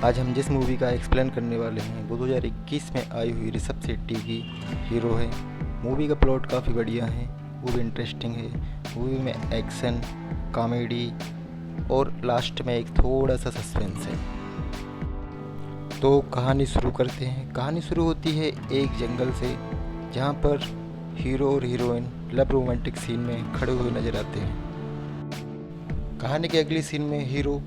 आज हम जिस मूवी का एक्सप्लेन करने वाले हैं वो 2021 में आई हुई ऋषभ शेट्टी की हीरो है। मूवी का प्लॉट काफ़ी बढ़िया है, वो भी इंटरेस्टिंग है। मूवी में एक्शन, कॉमेडी और लास्ट में एक थोड़ा सा सस्पेंस है। तो कहानी शुरू करते हैं। कहानी शुरू होती है एक जंगल से, जहाँ पर हीरो और हीरोइन लव रोमांटिक सीन में खड़े हुए नजर आते हैं। कहानी के अगली सीन में हीरो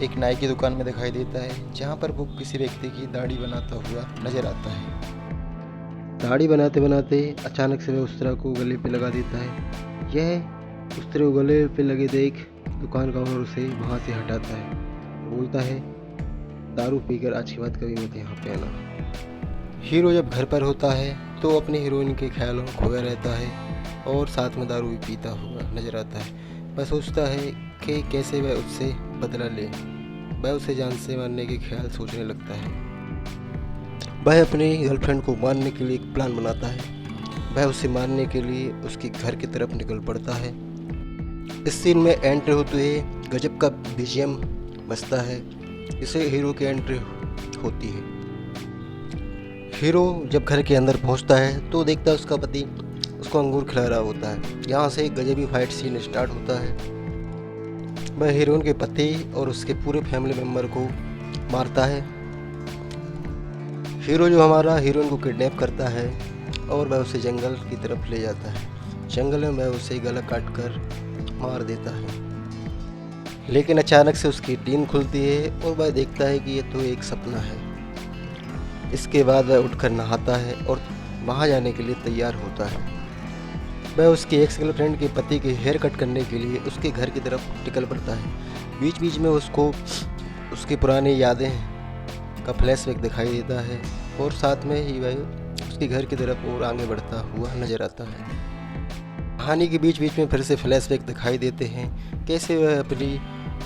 एक नाई की दुकान में दिखाई देता है, जहाँ पर वो किसी व्यक्ति की दाढ़ी बनाता हुआ नजर आता है। दाढ़ी बनाते बनाते अचानक से वह उस तरह को गले पे लगा देता है। यह उस तरह को गले पे लगे देख दुकान का ओनर उसे वहाँ से हटाता है, बोलता है दारू पीकर आज के बाद कभी मत यहाँ पे आना। हीरो जब घर पर होता है तो अपनी हीरोइन के ख्यालों में खोया रहता है और साथ में दारू भी पीता हुआ नजर आता है। वह सोचता है कि कैसे वह उससे बदला ले। वह उसे जान से मारने के ख्याल सोचने लगता है। वह अपनी गर्लफ्रेंड को मारने के लिए एक प्लान बनाता है। वह उसे मारने के लिए उसके घर की तरफ निकल पड़ता है। इस सीन में एंट्री होते हुए गजब का बीजीएम बजता है, जिसे हीरो की एंट्री होती है। हीरो जब घर के अंदर पहुंचता है तो देखता है उसका पति उसको अंगूर खिला रहा होता है। यहाँ से एक गजबी फाइट सीन स्टार्ट होता है। वह हीरोइन के पति और उसके पूरे फैमिली मेम्बर को मारता है। हीरो जो हमारा हीरोइन को किडनैप करता है और वह उसे जंगल की तरफ ले जाता है। जंगल में वह उसे गला काट कर मार देता है, लेकिन अचानक से उसकी नींद खुलती है और वह देखता है कि यह तो एक सपना है। इसके बाद वह उठकर नहाता है और वहाँ जाने के लिए तैयार होता है। वह उसकी एक्स गर्लफ्रेंड के पति के हेयर कट करने के लिए उसके घर की तरफ निकल पड़ता है। बीच बीच में उसको उसकी पुरानी यादें का फ्लैशबैक दिखाई देता है और साथ में ही वह उसके घर की तरफ और आगे बढ़ता हुआ नजर आता है। कहानी के बीच बीच में फिर से फ्लैशबैक दिखाई देते हैं, कैसे वह अपनी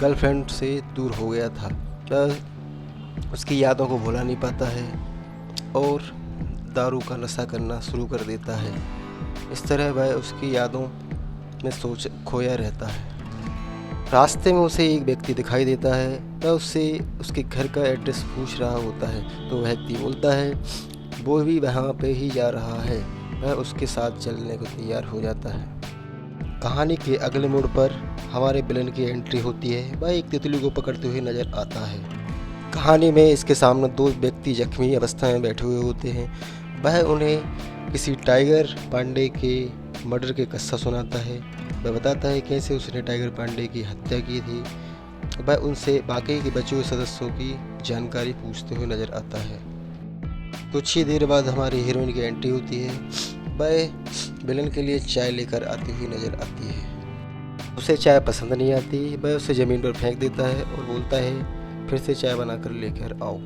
गर्लफ्रेंड से दूर हो गया था। वह उसकी यादों को भुला नहीं पाता है और दारू का नशा करना शुरू कर देता है। इस तरह वह उसकी यादों में सोच खोया रहता है। रास्ते में उसे एक व्यक्ति दिखाई देता है। वह उससे उसके घर का एड्रेस पूछ रहा होता है तो वह व्यक्ति बोलता है वो भी वहाँ पे ही जा रहा है। वह उसके साथ चलने को तैयार हो जाता है। कहानी के अगले मोड़ पर हमारे विलन की एंट्री होती है। वह एक तितली को पकड़ते हुए नजर आता है। कहानी में इसके सामने दो व्यक्ति जख्मी अवस्था में बैठे हुए होते हैं। वह उन्हें किसी टाइगर पांडे के मर्डर के किस्सा सुनाता है। वह बताता है कैसे उसने टाइगर पांडे की हत्या की थी। वह उनसे बाकी के बचे हुए सदस्यों की जानकारी पूछते हुए नजर आता है। कुछ ही देर बाद हमारी हीरोइन की एंट्री होती है। वह विलन के लिए चाय लेकर आती हुई नजर आती है। उसे चाय पसंद नहीं आती। वह उसे ज़मीन पर फेंक देता है और बोलता है फिर से चाय बनाकर लेकर आओ।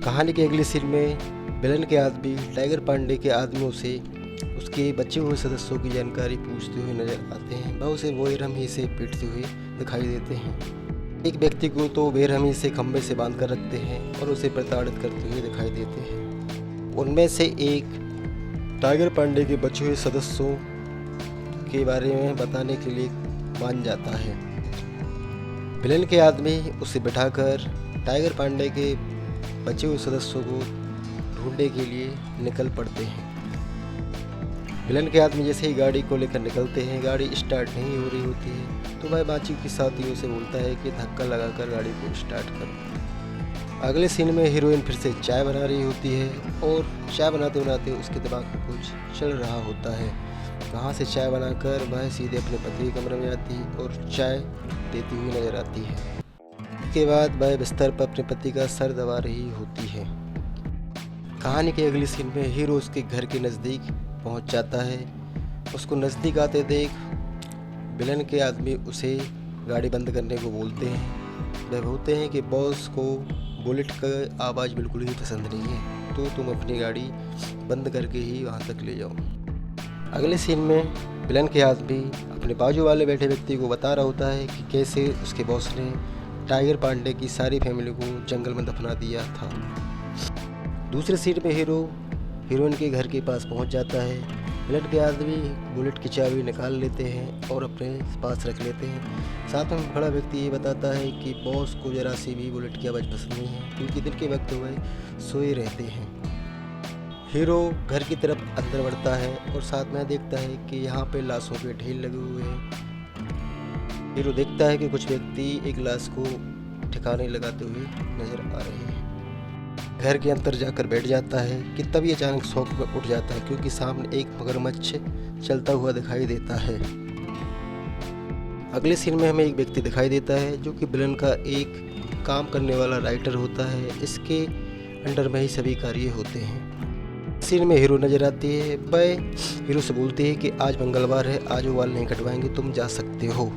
कहानी के अगले सीन में विलन के आदमी टाइगर पांडे के आदमियों से उसके बचे हुए सदस्यों की जानकारी पूछते हुए नजर आते हैं। वह उसे बेरहमी से पीटते हुए दिखाई देते हैं। एक व्यक्ति को तो बेरहमी से खंभे से बांध कर रखते हैं और उसे प्रताड़ित करते हुए दिखाई देते हैं। उनमें से एक टाइगर पांडे के बचे हुए सदस्यों के बारे में बताने के लिए मान जाता है। विलन के आदमी उसे बिठाकर टाइगर पांडे के बचे हुए सदस्यों को ढूंढने के लिए निकल पड़ते हैं। विलन के आदमी जैसे ही गाड़ी को लेकर निकलते हैं, गाड़ी स्टार्ट नहीं हो रही होती है तो वह बाकी के साथियों से बोलता है कि धक्का लगाकर गाड़ी को स्टार्ट करो। अगले सीन में हीरोइन फिर से चाय बना रही होती है और चाय बनाते बनाते उसके दिमाग में कुछ चल रहा होता है। वहाँ से चाय बनाकर वह सीधे अपने पति के कमरे में आती है और चाय देती हुई नजर आती है। इसके बाद वह बिस्तर पर अपने पति का सर दबा रही होती है। कहानी के अगले सीन में हीरो उसके घर के नज़दीक पहुंच जाता है। उसको नज़दीक आते देख विलन के आदमी उसे गाड़ी बंद करने को बोलते हैं। वह बोलते हैं कि बॉस को बुलेट का आवाज़ बिल्कुल ही पसंद नहीं है, तो तुम अपनी गाड़ी बंद करके ही वहां तक ले जाओ। अगले सीन में विलन के आदमी अपने बाजू वाले बैठे व्यक्ति को बता रहा होता है कि कैसे उसके बॉस ने टाइगर पांडे की सारी फैमिली को जंगल में दफना दिया था। दूसरे सीन में हीरो हीरोइन के घर के पास पहुंच जाता है। बुलेट के आदमी बुलेट की चाबी निकाल लेते हैं और अपने पास रख लेते हैं। साथ में खड़ा व्यक्ति ये बताता है कि बॉस को जरा सी भी बुलेट की आवाज़ पसंद नहीं है, क्योंकि दिन के वक्त वह सोए रहते हैं। हीरो घर की तरफ अंदर बढ़ता है और साथ में देखता है कि यहाँ पे लाशों के ढेर लगे हुए हैं। हीरो देखता है कि कुछ व्यक्ति एक लाश को ठिकाने लगाते हुए नजर आ रहे हैं। घर के अंदर जाकर बैठ जाता है कि तभी अचानक शौक में उठ जाता है, क्योंकि सामने एक मगरमच्छ चलता हुआ दिखाई देता है। अगले सीन में हमें एक व्यक्ति दिखाई देता है जो कि विलन का एक काम करने वाला राइटर होता है। इसके अंडर में ही सभी कार्य होते हैं। सीन में हीरो नजर आती है। वह हीरो से बोलती है कि आज मंगलवार है, आज वो बाल नहीं कटवाएंगे, तुम जा सकते हो।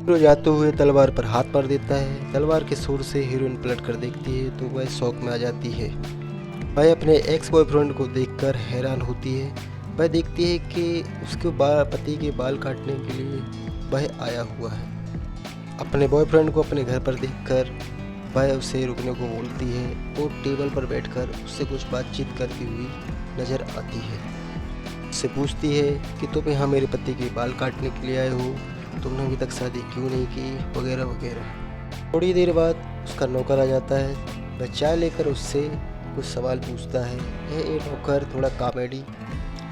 हीरो जाते हुए तलवार पर हाथ मार देता है। तलवार के शोर से हीरोइन पलट कर देखती है तो वह शौक में आ जाती है। वह अपने एक्स बॉयफ्रेंड को देखकर हैरान होती है। वह देखती है कि उसके पति के बाल काटने के लिए वह आया हुआ है। अपने बॉयफ्रेंड को अपने घर पर देखकर वह उसे रुकने को बोलती है और टेबल पर बैठकर उससे कुछ बातचीत करती हुई नजर आती है। उससे पूछती है कि तुम यहाँ मेरे पति के बाल काटने के लिए आए हो, तुमने अभी तक शादी क्यों नहीं की, वगैरह वगैरह। थोड़ी देर बाद उसका नौकर आ जाता है। वह चाय लेकर उससे कुछ सवाल पूछता है। यह एक नौकर थोड़ा कॉमेडी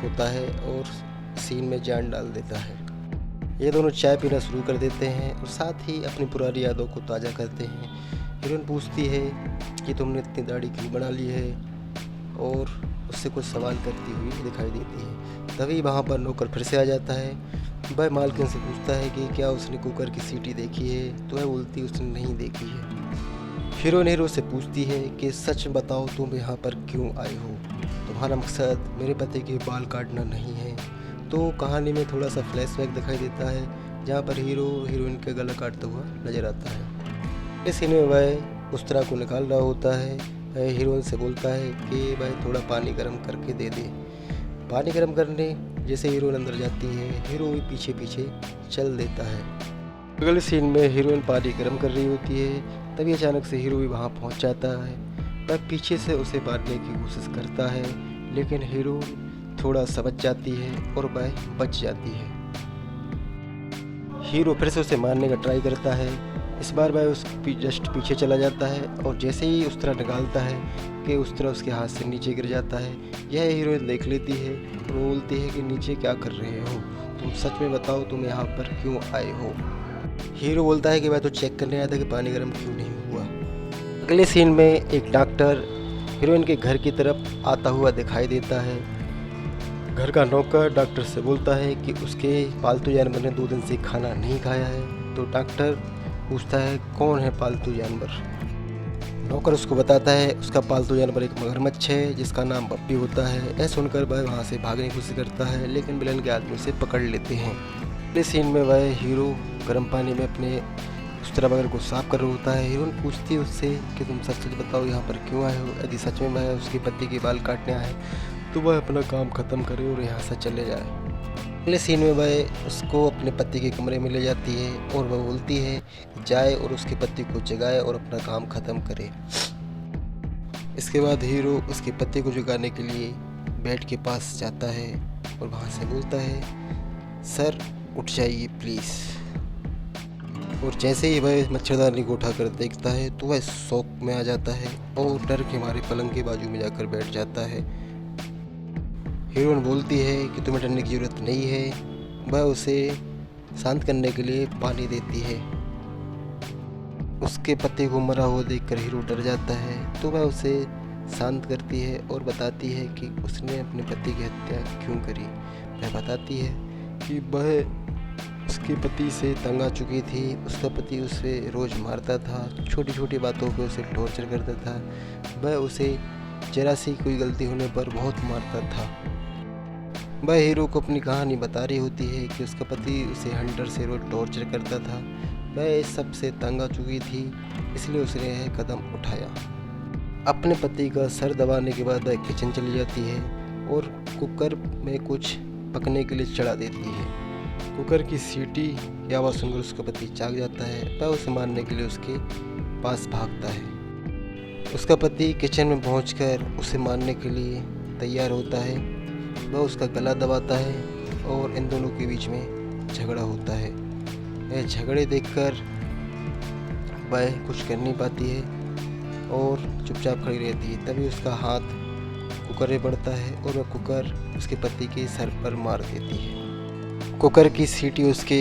होता है और सीन में जान डाल देता है। ये दोनों चाय पीना शुरू कर देते हैं और साथ ही अपनी पुरानी यादों को ताज़ा करते हैं। हीरोइन पूछती है कि तुमने इतनी दाढ़ी क्यों बना ली है, और उससे कुछ सवाल करती हुई दिखाई देती है। तभी वहाँ पर नौकर फिर से आ जाता है। वह मालकिन से पूछता है कि क्या उसने कुकर की सीटी देखी है, तो वह बोलती है उसने नहीं देखी है। हीरोइन हीरो से पूछती है कि सच बताओ तुम यहाँ पर क्यों आए हो, तुम्हारा मकसद मेरे पति के बाल काटना नहीं है। तो कहानी में थोड़ा सा फ्लैशबैक दिखाई देता है जहाँ पर हीरो हीरोइन का गला काटता हुआ नजर आता है। इस सीन में वह उस तरह को निकाल रहा होता है। वह हीरोइन से बोलता है कि वह थोड़ा पानी गर्म करके दे दे। पानी गर्म करने जैसे हीरोइन अंदर जाती है, हीरो भी पीछे पीछे चल देता है। अगले सीन में हीरोइन पानी गर्म कर रही होती है। तभी अचानक से हीरो भी वहाँ पहुँच जाता है। वह पीछे से उसे मारने की कोशिश करता है, लेकिन हीरो थोड़ा समझ जाती है और वह बच जाती है। हीरो फिर से उसे मारने का ट्राई करता है। इस बार वह उस जस्ट पीछे चला जाता है और जैसे ही उस तरह निकालता है कि उस तरह उसके हाथ से नीचे गिर जाता है। यह हीरोइन देख लेती है और बोलती है कि नीचे क्या कर रहे हो, तुम सच में बताओ तुम यहाँ पर क्यों आए हो। हीरो बोलता है कि मैं तो चेक करने आया था कि पानी गर्म क्यों नहीं हुआ। अगले सीन में एक डॉक्टर हीरोइन के घर की तरफ आता हुआ दिखाई देता है। घर का नौकर डॉक्टर से बोलता है कि उसके पालतू जानवर ने 2 दिन से खाना नहीं खाया है। तो डॉक्टर पूछता है कौन है पालतू जानवर। नौकर उसको बताता है उसका पालतू जानवर एक मगरमच्छ है जिसका नाम बप्पी होता है। यह सुनकर वह वहाँ से भागने की कोशिश करता है, लेकिन विलन के आदमी उसे पकड़ लेते हैं। अगले सीन में वह हीरो गर्म पानी में अपने उस तरह वगैरह को साफ कर रहा होता है। हीरोइन पूछती है उससे कि तुम सच सच बताओ यहाँ पर क्यों आए हो। यदि सच में वह उसके पति के बाल काटने आए तो वह अपना काम ख़त्म करे और यहाँ से चले जाए। अगले सीन में वह उसको अपने पति के कमरे में ले जाती है और वह बोलती है कि जाए और उसके पति को जगाए और अपना काम ख़त्म करे। इसके बाद हीरो उसके पति को जगाने के लिए बेड के पास जाता है और वहाँ से बोलता है सर उठ जाइए प्लीज़। और जैसे ही वह मच्छरदानी को उठाकर देखता है तो वह शौक में आ जाता है और डर के मारे पलंग के बाजू में जाकर बैठ जाता है। हीरोइन बोलती है कि तुम्हें डरने की ज़रूरत नहीं है। वह उसे शांत करने के लिए पानी देती है। उसके पति को मरा हुआ देखकर हीरो डर जाता है तो वह उसे शांत करती है और बताती है कि उसने अपने पति की हत्या क्यों करी। वह बताती है कि वह उसके पति से तंग आ चुकी थी। उसका पति उसे रोज़ मारता था, छोटी छोटी बातों पे उसे टॉर्चर करता था। वह उसे जरा सी कोई गलती होने पर बहुत मारता था। वह हीरो को अपनी कहानी बता रही होती है कि उसका पति उसे हंटर से रोज टॉर्चर करता था। वह इस सब से तंग आ चुकी थी, इसलिए उसने यह कदम उठाया। अपने पति का सर दबाने के बाद वह किचन चली जाती है और कुकर में कुछ पकने के लिए चढ़ा देती है। कुकर की सीटी की आवाज़ सुनकर उसका पति जाग जाता है। वह उसे मारने के लिए उसके पास भागता है। उसका पति किचन में पहुंचकर उसे मारने के लिए तैयार होता है। वह उसका गला दबाता है और इन दोनों के बीच में झगड़ा होता है। यह झगड़े देखकर वह कुछ कर नहीं पाती है और चुपचाप खड़ी रहती है। तभी उसका हाथ कुकर में पड़ता है और वह कुकर उसके पति के सर पर मार देती है। कुकर की सीटी उसके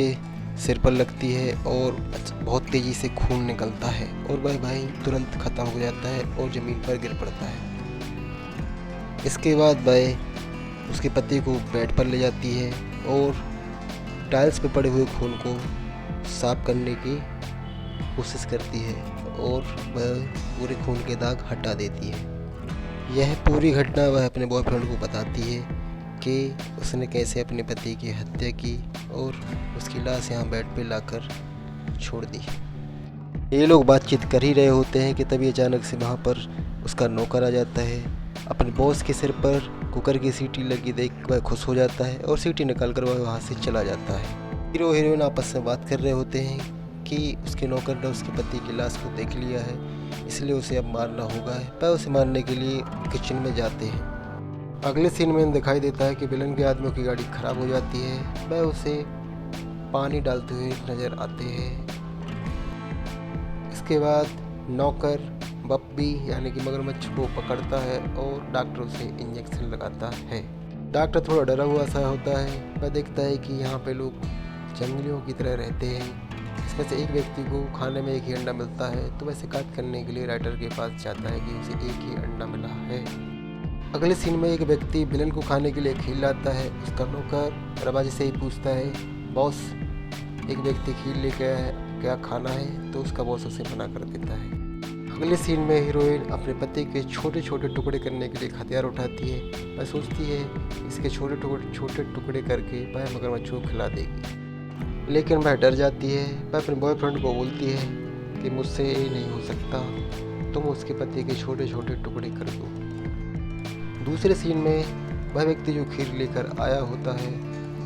सिर पर लगती है और बहुत तेज़ी से खून निकलता है और वह भाई तुरंत ख़त्म हो जाता है और ज़मीन पर गिर पड़ता है। इसके बाद वह उसके पति को बेड पर ले जाती है और टाइल्स पे पड़े हुए खून को साफ करने की कोशिश करती है और वह पूरे खून के दाग हटा देती है। यह पूरी घटना वह अपने बॉयफ्रेंड को बताती है कि उसने कैसे अपने पति की हत्या की और उसकी लाश यहाँ बेड पे लाकर छोड़ दी। ये लोग बातचीत कर ही रहे होते हैं कि तभी अचानक से वहाँ पर उसका नौकर आ जाता है। अपने बॉस के सिर पर कुकर की सीटी लगी देख वह खुश हो जाता है और सीटी निकाल कर वह वहाँ से चला जाता है। हीरो हीरोइन आपस में बात कर रहे होते हैं कि उसके नौकर ने उसके पति की लाश को देख लिया है, इसलिए उसे अब मारना होगा। वह उसे मारने के लिए किचन में जाते हैं। अगले सीन में दिखाई देता है कि विलन के आदमियों की गाड़ी खराब हो जाती है। वह उसे पानी डालते हुए नजर आते हैं। इसके बाद नौकर बप्पी यानी कि मगरमच्छ को पकड़ता है और डॉक्टर उसे इंजेक्शन लगाता है। डॉक्टर थोड़ा डरा हुआ सा होता है। वह देखता है कि यहाँ पे लोग जंगलियों की तरह रहते हैं। इसमें से एक व्यक्ति को खाने में एक ही अंडा मिलता है, तो वह शिकायत करने के लिए राइटर के पास जाता है कि उसे एक ही अंडा मिला है। अगले सीन में एक व्यक्ति विलन को खाने के लिए खीर लाता है। उसका नौकर दरवाजे से ही पूछता है, बॉस एक व्यक्ति खीर लेके आया है, क्या खाना है? तो उसका बॉस उसे मना कर देता है। अगले सीन में हीरोइन अपने पति के छोटे छोटे टुकड़े करने के लिए हथियार उठाती है। वह सोचती है इसके छोटे टुकड़े करके वह मगरमच्छ को खिला देगी, लेकिन वह डर जाती है। वह अपने बॉयफ्रेंड को बोलती है कि मुझसे ये नहीं हो सकता, तुम उसके पति के छोटे छोटे टुकड़े कर दो। दूसरे सीन में वह व्यक्ति जो खीर लेकर आया होता है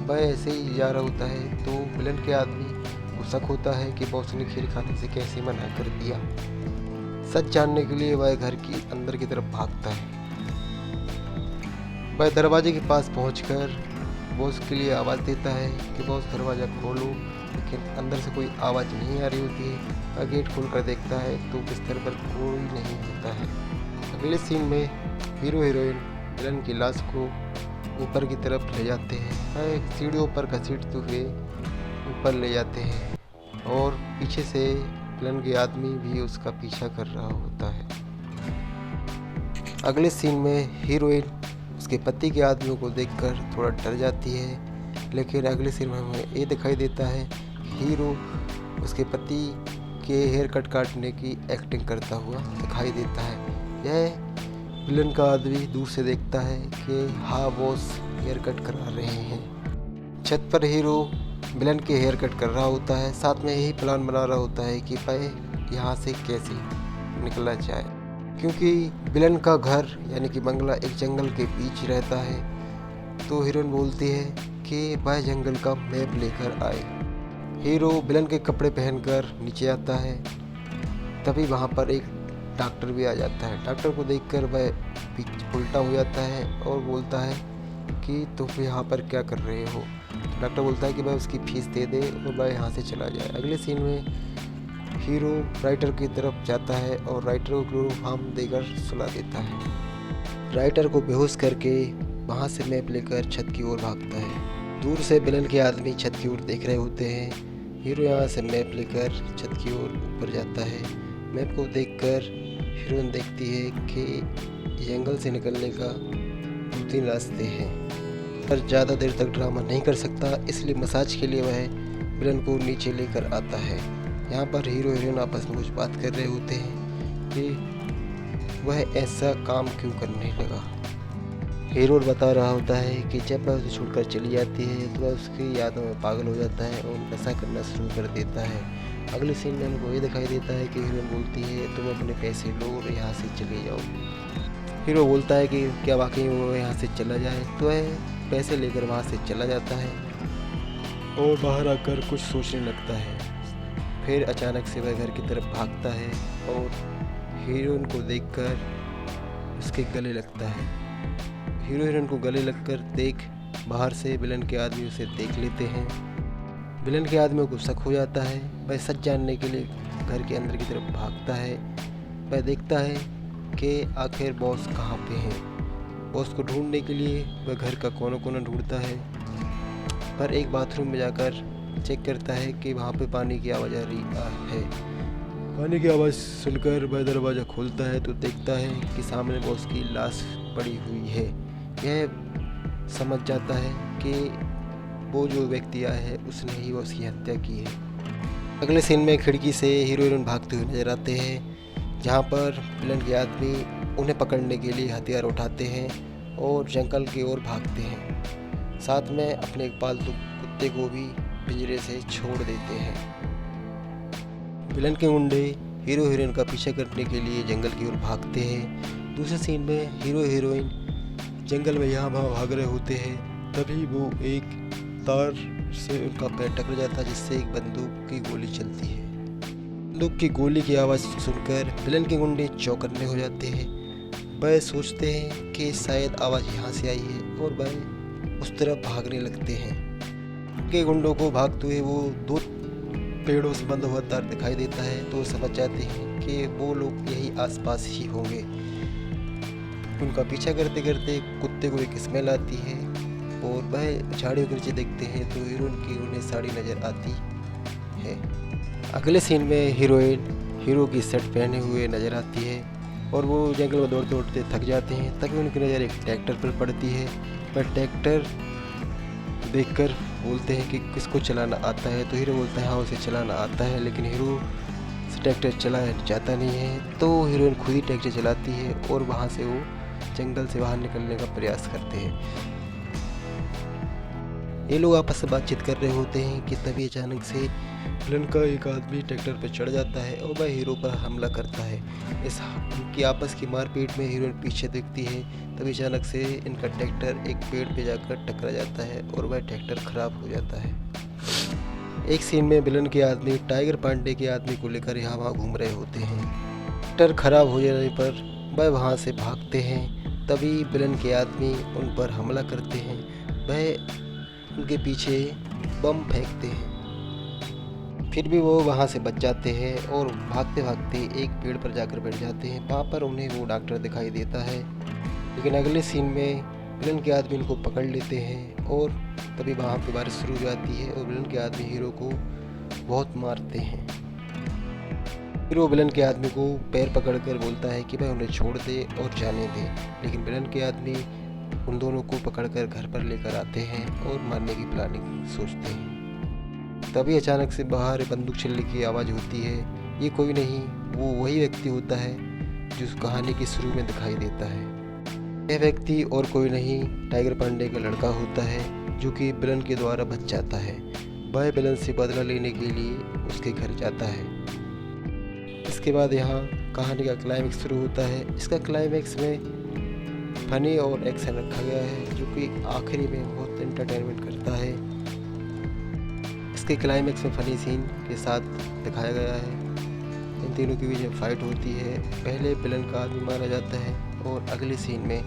वह ऐसे ही जा रहा होता है, तो विलन के आदमी को शक होता है कि बॉस ने खीर खाने से कैसे मना कर दिया। सच जानने के लिए वह घर की अंदर की तरफ भागता है। वह दरवाजे के पास पहुंचकर बॉस के लिए आवाज़ देता है कि बॉस दरवाज़ा खोलो, लेकिन अंदर से कोई आवाज़ नहीं आ रही होती है। वह गेट खोलकर देखता है तो बिस्तर पर कोई नहीं होता है। अगले सीन में हीरो हीरोइन विलन की लाश को ऊपर की तरफ ले जाते हैं। वह सीढ़ियों पर घसीटते हुए ऊपर ले जाते हैं और पीछे से विलन के आदमी भी उसका पीछा कर रहा होता है। अगले सीन में हीरोइन उसके पति के आदमियों को देखकर थोड़ा डर जाती है, लेकिन अगले सीन में हमें ये दिखाई देता है हीरो उसके पति के हेयर कट काटने की एक्टिंग करता हुआ दिखाई देता है। यह विलन का आदमी दूर से देखता है कि हाँ बॉस हेयर कट करा रहे हैं। छत पर हीरो विलन के हेयर कट कर रहा होता है, साथ में यही प्लान बना रहा होता है कि वह यहाँ से कैसे निकला जाए, क्योंकि विलन का घर यानी कि बंगला एक जंगल के बीच रहता है। तो हीरोइन बोलती है कि वह जंगल का मैप लेकर आए। हीरो विलन के कपड़े पहनकर नीचे आता है। तभी वहाँ पर एक डॉक्टर भी आ जाता है। डॉक्टर को देखकर वह उल्टा हो जाता है और बोलता है कि तुम यहाँ पर क्या कर रहे हो। डॉक्टर बोलता है कि वह उसकी फीस दे दे और वह यहाँ से चला जाए। अगले सीन में हीरो राइटर की तरफ जाता है और राइटर को क्लोरोफॉर्म देकर सुला देता है। राइटर को बेहोश करके वहाँ से मैप लेकर छत की ओर भागता है। दूर से विलन के आदमी छत की ओर देख रहे होते हैं। हीरो यहाँ से मैप लेकर छत की ओर ऊपर जाता है। मैप को देखकर हीरोइन देखती है कि जंगल से निकलने का 2-3 रास्ते हैं, पर ज़्यादा देर तक ड्रामा नहीं कर सकता, इसलिए मसाज के लिए वह विलन को नीचे लेकर आता है। यहाँ पर हीरो हीरोइन आपस में कुछ बात कर रहे होते हैं कि वह ऐसा काम क्यों करने लगा। हीरो बता रहा होता है कि जब वह उसे छोड़कर चली जाती है तो वह उसकी यादों में पागल हो जाता है और नशा करना शुरू कर देता है। अगले सीन में हमको ये दिखाई देता है कि हीरोइन बोलती है तुम अपने पैसे लो और यहाँ से चले जाओ। हीरो बोलता है कि क्या वाकई वो यहाँ से चला जाए, तो वह पैसे लेकर वहाँ से चला जाता है और बाहर आकर कुछ सोचने लगता है। फिर अचानक से वह घर की तरफ भागता है और हीरोइन को देखकर उसके गले लगता है। हीरो हीरोइन को गले लगकर देख बाहर से विलन के आदमी उसे देख लेते हैं। विलन के आदमी को शक हो जाता है। वह सच जानने के लिए घर के अंदर की तरफ भागता है। वह देखता है कि आखिर बॉस कहाँ पे हैं। बॉस को ढूंढने के लिए वह घर का कोना कोना ढूंढता है, पर एक बाथरूम में जाकर चेक करता है कि वहाँ पे पानी की आवाज़ आ रही है। पानी की आवाज़ सुनकर वह दरवाज़ा खोलता है तो देखता है कि सामने बॉस की लाश पड़ी हुई है। यह समझ जाता है कि वो जो व्यक्ति आया है उसने ही उसकी हत्या की है। अगले सीन में खिड़की से हीरो हीरोइन भागते हुए नजर आते हैं, जहाँ पर विलन के आदमी उन्हें पकड़ने के लिए हथियार उठाते हैं और जंगल की ओर भागते हैं। साथ में अपने एक पालतू कुत्ते को भी पिंजरे से छोड़ देते हैं। विलन के गुंडे हीरो हीरोइन का पीछा करने के लिए जंगल की ओर भागते हैं। दूसरे सीन में हीरो हीरोइन जंगल में यहाँ वहाँ भाग रहे होते हैं, तभी वो एक तार से उनका पैर टकरा जाता है, जिससे एक बंदूक की गोली चलती है। बंदूक की गोली की आवाज़ सुनकर विलन के गुंडे चौकन्ने हो जाते हैं। वह सोचते हैं कि शायद आवाज़ यहाँ से आई है और वह उस तरफ भागने लगते हैं। के गुंडों को भागते हुए वो दो पेड़ों से बंद हुआ तार दिखाई देता है, तो समझ जाते हैं कि वो लोग यही आसपास ही होंगे। उनका पीछा करते करते कुत्ते को एक स्मेल आती है और वह झाड़ियों के नीचे देखते हैं तो हीरोइन की उन्हें साड़ी नज़र आती है। अगले सीन में हीरोइन हीरो की शर्ट पहने हुए नज़र आती है और वो जंगल में दौड़ते दौड़ते थक जाते हैं। तभी उनकी नज़र एक ट्रैक्टर पर पड़ती है। वह ट्रैक्टर देखकर बोलते हैं कि किसको चलाना आता है, तो हीरो बोलता है हाँ उसे चलाना आता है, लेकिन हीरो से ट्रैक्टर चलाया जाता नहीं है। तो हीरोइन खुद ही ट्रैक्टर चलाती है और वहाँ से वो जंगल से बाहर निकलने का प्रयास करते हैं। ये लोग आपस में बातचीत कर रहे होते हैं कि तभी अचानक से विलन का एक आदमी ट्रैक्टर पर चढ़ जाता है और वह हीरो पर हमला करता है। इनकी आपस की मारपीट में हीरोइन पीछे देखती है, तभी अचानक से इनका ट्रैक्टर एक पेड़ पे जाकर टकरा जाता है और वह ट्रैक्टर खराब हो जाता है। एक सीन में विलन के आदमी टाइगर पांडे के आदमी को लेकर यहाँ वहाँ घूम रहे होते हैं। ट्रैक्टर खराब हो जाने पर वह वहाँ से भागते हैं। तभी विलन के आदमी उन पर हमला करते हैं। वह उनके पीछे बम फेंकते हैं, फिर भी वो वहाँ से बच जाते हैं और भागते भागते एक पेड़ पर जाकर बैठ जाते हैं। वहाँ पर उन्हें वो डॉक्टर दिखाई देता है, लेकिन अगले सीन में विलन के आदमी इनको पकड़ लेते हैं और तभी वहाँ पे बारिश शुरू हो जाती है और विलन के आदमी हीरो को बहुत मारते हैं। हीरो विलन के आदमी को पैर पकड़कर बोलता है कि वह उन्हें छोड़ दे और जाने दे, लेकिन विलन के आदमी उन दोनों को पकड़कर घर पर लेकर आते हैं और मारने की प्लानिंग सोचते हैं। तभी अचानक से बाहर बंदूक चलने की आवाज़ होती है। ये कोई नहीं, वो वही व्यक्ति होता है जो उस कहानी के शुरू में दिखाई देता है। यह व्यक्ति और कोई नहीं, टाइगर पांडे का लड़का होता है जो कि विलन के द्वारा बच जाता है। वह विलन से बदला लेने के लिए उसके घर जाता है। इसके बाद यहाँ कहानी का क्लाइमेक्स शुरू होता है। इसका क्लाइमेक्स में फनी और एक्शन रखा गया है, जो कि आखिरी में बहुत एंटरटेनमेंट करता है। इसके क्लाइमेक्स में फनी सीन के साथ दिखाया गया है। इन तीनों के बीच में फाइट होती है। पहले विलन का आदमी मारा जाता है और अगले सीन में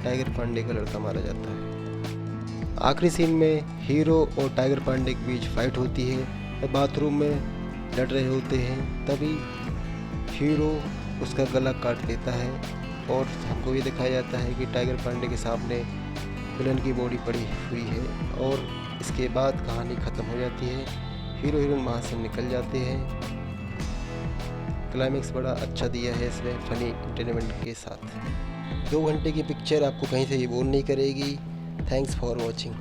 टाइगर पांडे का लड़का मारा जाता है। आखिरी सीन में हीरो और टाइगर पांडे के बीच फाइट होती है। बाथरूम में लड़ रहे होते हैं, तभी हीरो उसका गला काट लेता है और हमको ये दिखाया जाता है कि टाइगर पांडे के सामने विलन की बॉडी पड़ी हुई है और इसके बाद कहानी ख़त्म हो जाती है। हीरो हीरोइन वहाँ से निकल जाते हैं। क्लाइमेक्स बड़ा अच्छा दिया है इसमें फनी एंटरटेनमेंट के साथ। 2 घंटे की पिक्चर आपको कहीं से भी बोर नहीं करेगी। Thanks for watching.